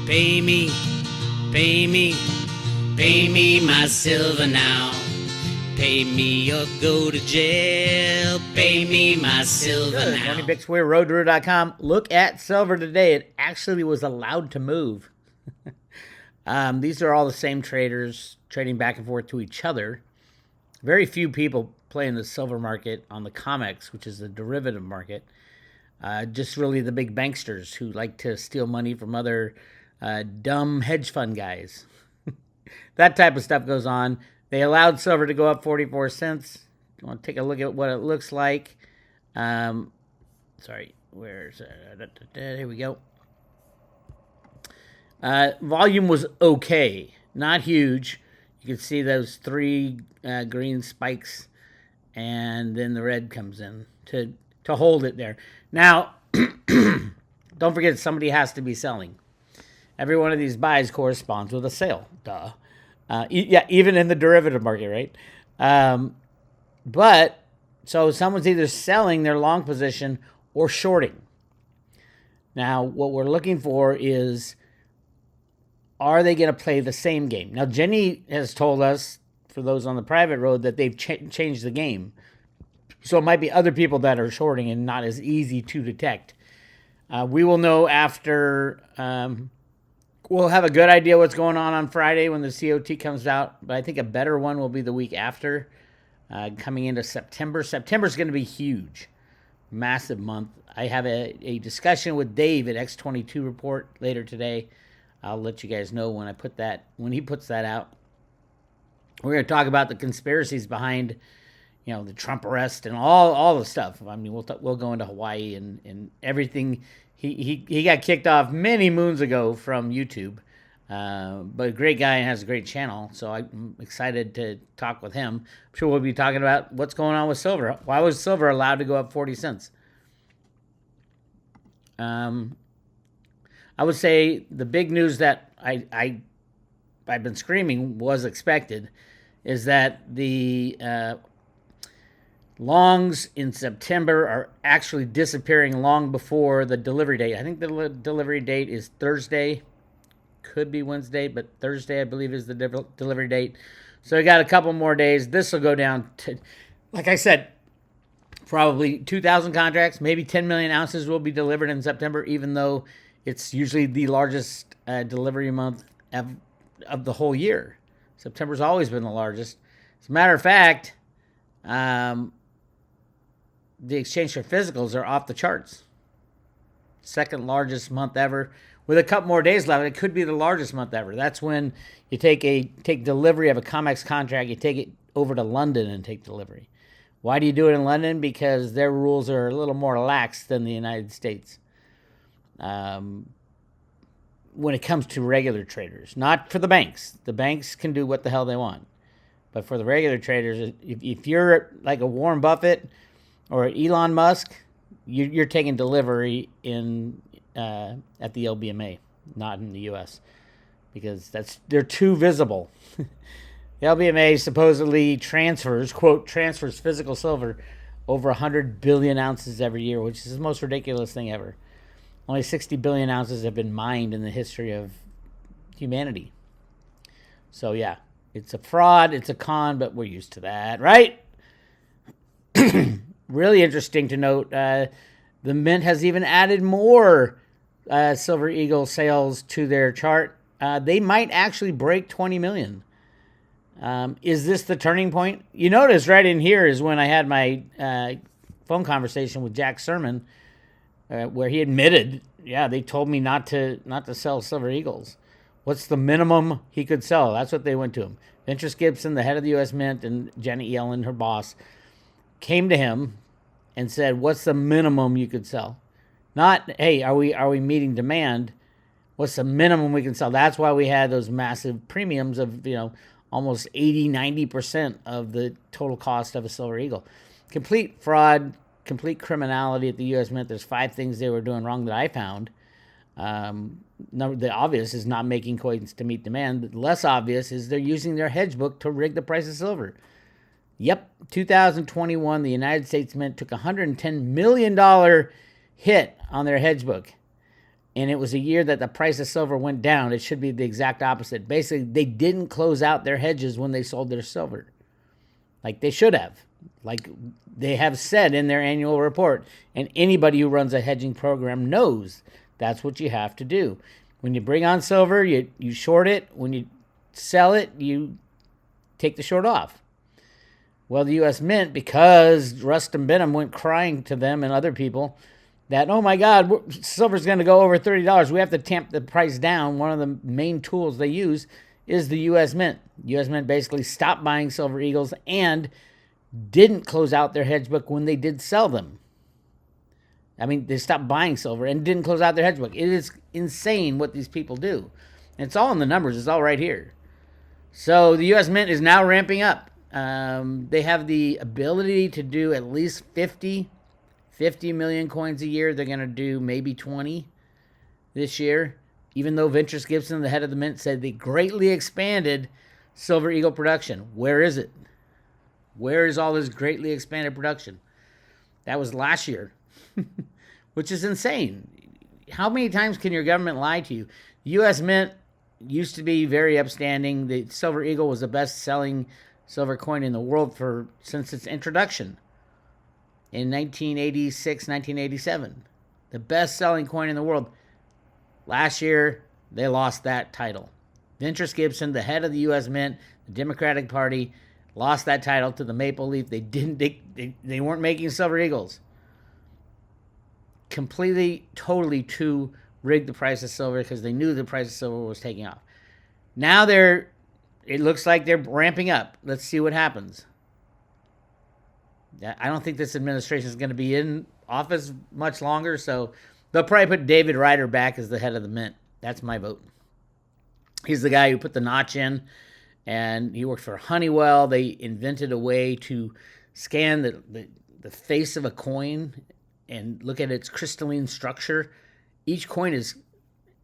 Pay me, pay me, pay me my silver now. Pay me or go to jail. Pay me my silver Good. now. Morning, Bix Weir, roadrunner.com. Look at silver today. It actually was allowed to move. These are all the same traders trading back and forth to each other. Very few people play in the silver market on the Comex, which is the derivative market. Just really the big banksters who like to steal money from other dumb hedge fund guys. That type of stuff goes on. They allowed silver to go up 44 cents. You want to take a look at what it looks like. Sorry, where's it? Here we go. Volume was okay, not huge. You can see those three green spikes, and then the red comes in to hold it there. Now, don't forget somebody has to be selling. Every one of these buys corresponds with a sale. Duh. Even in the derivative market, right? But so someone's either selling their long position or shorting. Now, what we're looking for is, are they going to play the same game? Now, Jenny has told us, for those on the private road, that they've changed the game. So it might be other people that are shorting and not as easy to detect. We will know after. We'll have a good idea what's going on Friday when the COT comes out, but I think a better one will be the week after, coming into September. September's going to be huge, massive month. I have a discussion with Dave at X22 Report later today. I'll let you guys know when he puts that out. We're going to talk about the conspiracies behind, the Trump arrest and all the stuff. I mean, we'll go into Hawaii and everything. He got kicked off many moons ago from YouTube, but a great guy and has a great channel, so I'm excited to talk with him. I'm sure we'll be talking about what's going on with silver. Why was silver allowed to go up 40 cents? I would say the big news that I've been screaming was expected is that the longs in September are actually disappearing long before the delivery date. I think the delivery date is Thursday. Could be Wednesday, but Thursday, I believe, is the delivery date. So we got a couple more days. This will go down to, like I said, probably 2,000 contracts, maybe 10 million ounces will be delivered in September, even though it's usually the largest delivery month of the whole year. September's always been the largest. As a matter of fact, the exchange for physicals are off the charts. Second largest month ever. With a couple more days left, it could be the largest month ever. That's when you take delivery of a Comex contract, you take it over to London and take delivery. Why do you do it in London? Because their rules are a little more lax than the United States. When it comes to regular traders, not for the banks. The banks can do what the hell they want. But for the regular traders, if you're like a Warren Buffett or Elon Musk, you're taking delivery at the LBMA, not in the U.S., because they're too visible. The LBMA supposedly transfers physical silver over 100 billion ounces every year, which is the most ridiculous thing ever. Only 60 billion ounces have been mined in the history of humanity. So yeah, it's a fraud, it's a con, but we're used to that, right? Really interesting to note, the Mint has even added more Silver Eagle sales to their chart. They might actually break 20 million. Is this the turning point? You notice right in here is when I had my phone conversation with Jack Sermon, where he admitted, they told me not to sell Silver Eagles. What's the minimum he could sell? That's what they went to him. Ventress Gibson, the head of the U.S. Mint, and Janet Yellen, her boss, came to him and said, what's the minimum you could sell? Not, hey, are we meeting demand? What's the minimum we can sell? That's why we had those massive premiums of, almost 80-90% of the total cost of a Silver Eagle. Complete fraud, complete criminality at the U.S. Mint. There's 5 things they were doing wrong that I found. The obvious is not making coins to meet demand. The less obvious is they're using their hedge book to rig the price of silver. Yep, 2021, the United States Mint took a $110 million hit on their hedge book. and it was a year that the price of silver went down. It should be the exact opposite. Basically, they didn't close out their hedges when they sold their silver, like they should have, like they have said in their annual report. And anybody who runs a hedging program knows that's what you have to do. When you bring on silver, you short it. When you sell it, you take the short off. Well, the U.S. Mint, because Rustin Benham went crying to them and other people that, oh my God, silver's going to go over $30. We have to tamp the price down. One of the main tools they use is the U.S. Mint. U.S. Mint basically stopped buying silver eagles and didn't close out their hedge book when they did sell them. I mean, they stopped buying silver and didn't close out their hedge book. It is insane what these people do. And it's all in the numbers. It's all right here. So the U.S. Mint is now ramping up. They have the ability to do at least 50 million coins a year. They're going to do maybe 20 this year, even though Ventris Gibson, the head of the Mint, said they greatly expanded silver eagle production. Where is it? Where is all this greatly expanded production? That was last year, which is insane. How many times can your government lie to you? The U.S. Mint used to be very upstanding. The silver eagle was the best-selling silver coin in the world since its introduction in 1986, 1987. The best-selling coin in the world. Last year, they lost that title. Ventris Gibson, the head of the U.S. Mint, the Democratic Party, lost that title to the Maple Leaf. They weren't making silver eagles. Completely, totally to rig the price of silver because they knew the price of silver was taking off. Now it looks like they're ramping up. Let's see what happens. I don't think this administration is going to be in office much longer, so they'll probably put David Ryder back as the head of the Mint. That's my vote. He's the guy who put the notch in, and he worked for Honeywell. They invented a way to scan the face of a coin and look at its crystalline structure. Each coin is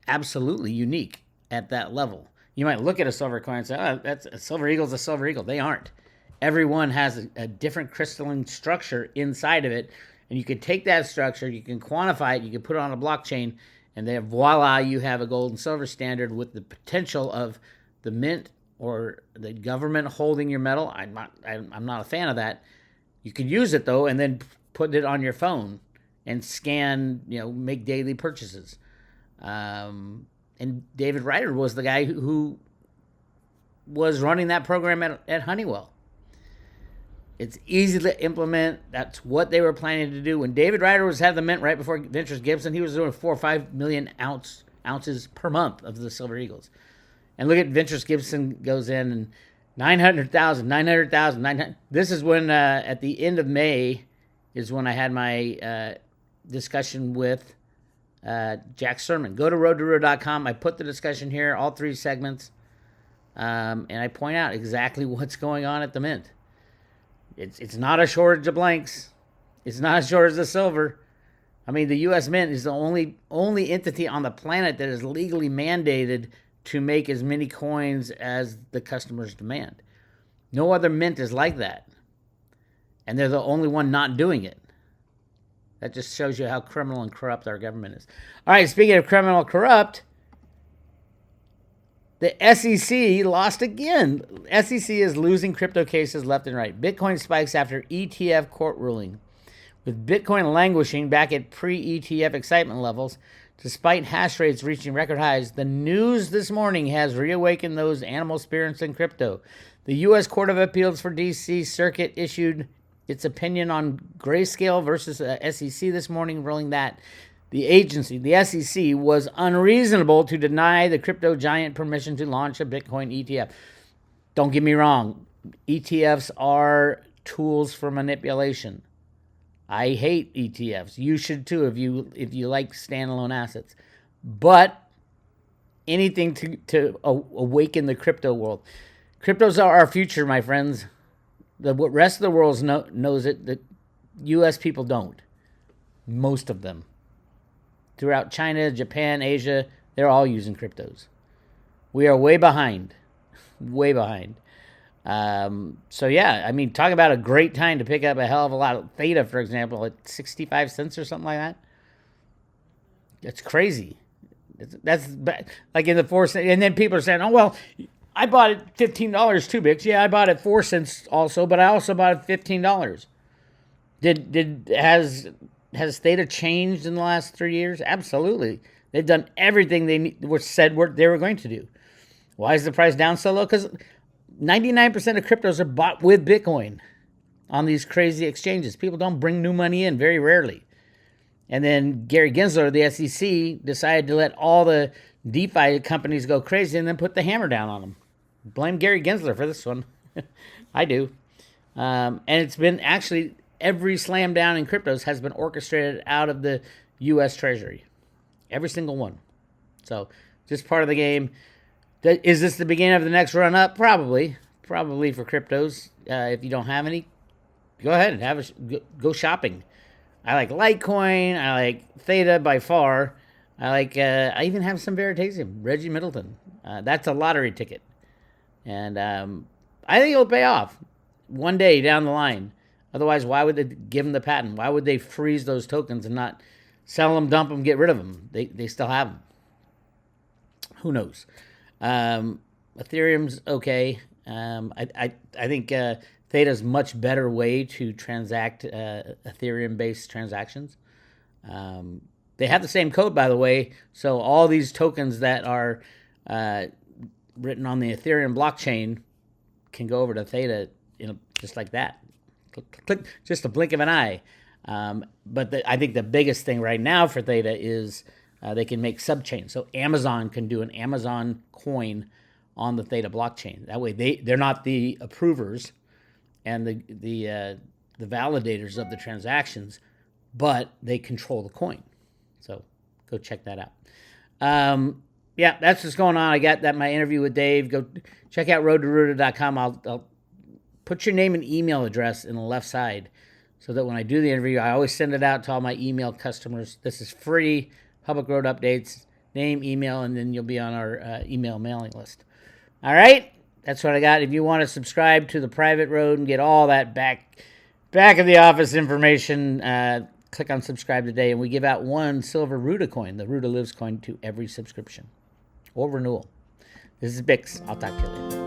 absolutely unique at that level. You might look at a silver coin and say, oh, that's a silver eagle's a silver eagle. They aren't. Every one has a different crystalline structure inside of it, and you can take that structure, you can quantify it, you can put it on a blockchain, and then voila, you have a gold and silver standard with the potential of the mint or the government holding your metal. I'm not a fan of that. You could use it though, and then put it on your phone and scan, make daily purchases. And David Ryder was the guy who was running that program at Honeywell. It's easy to implement. That's what they were planning to do. When David Ryder was head of the Mint right before Ventris Gibson, he was doing 4 or 5 million ounces per month of the silver eagles. And look at Ventris Gibson goes in and 900,000. This is when at the end of May is when I had my discussion with Jack Sermon. Go to roadtoroad.com. I put the discussion here, all 3 segments, and I point out exactly what's going on at the Mint. It's not a shortage of blanks. It's not a shortage of silver. I mean, the U.S. Mint is the only entity on the planet that is legally mandated to make as many coins as the customers demand. No other mint is like that. And they're the only one not doing it. That just shows you how criminal and corrupt our government is. All right, speaking of criminal and corrupt, the SEC lost again. SEC is losing crypto cases left and right. Bitcoin spikes after ETF court ruling. With Bitcoin languishing back at pre-ETF excitement levels, despite hash rates reaching record highs, the news this morning has reawakened those animal spirits in crypto. The U.S. Court of Appeals for D.C. Circuit issued its opinion on Grayscale versus SEC this morning, ruling that the agency, the SEC, was unreasonable to deny the crypto giant permission to launch a Bitcoin ETF. Don't get me wrong. ETFs are tools for manipulation. I hate ETFs. You should too if you like standalone assets. But anything to awaken the crypto world. Cryptos are our future, my friends. The rest of the world knows it. The U.S. people don't. Most of them. Throughout China, Japan, Asia, they're all using cryptos. We are way behind. Way behind. So yeah, I mean, talk about a great time to pick up a hell of a lot of Theta, for example, at 65 cents or something like that. That's crazy. like in the 4 cent. And then people are saying, oh, well, I bought it $15 too, Bix. Yeah, I bought it 4 cents also, but I also bought it $15. Has Theta changed in the last 3 years? Absolutely. They've done everything they were going to do. Why is the price down so low? Because 99% of cryptos are bought with Bitcoin on these crazy exchanges. People don't bring new money in, very rarely. And then Gary Gensler, the SEC, decided to let all the DeFi companies go crazy and then put the hammer down on them. Blame Gary Gensler for this one. I do. And it's been actually every slam down in cryptos has been orchestrated out of the U.S. Treasury. Every single one. So just part of the game. Is this the beginning of the next run up? Probably for cryptos. If you don't have any, go ahead and go shopping. I like Litecoin. I like Theta by far. I even have some Veritasium. Reggie Middleton. That's a lottery ticket, and I think it'll pay off one day down the line. Otherwise, why would they give them the patent? Why would they freeze those tokens and not sell them, dump them, get rid of them? They still have them. Who knows? Ethereum's okay. I think Theta's much better way to transact Ethereum-based transactions. They have the same code, by the way, so all these tokens that are written on the Ethereum blockchain can go over to Theta, just like that. Click, just a blink of an eye. But I think the biggest thing right now for Theta is they can make subchains. So Amazon can do an Amazon coin on the Theta blockchain. That way they're not the approvers and the validators of the transactions, but they control the coin. So go check that out. Yeah, that's what's going on. I got my interview with Dave. Go check out roadtoroota.com. I'll put your name and email address in the left side so that when I do the interview, I always send it out to all my email customers. This is free, public road updates, name, email, and then you'll be on our email mailing list. All right, that's what I got. If you want to subscribe to the private road and get all that back of the office information, click on subscribe today, and we give out one silver Ruta coin, the Ruta Lives coin, to every subscription or renewal. This is Bix. I'll talk to you later.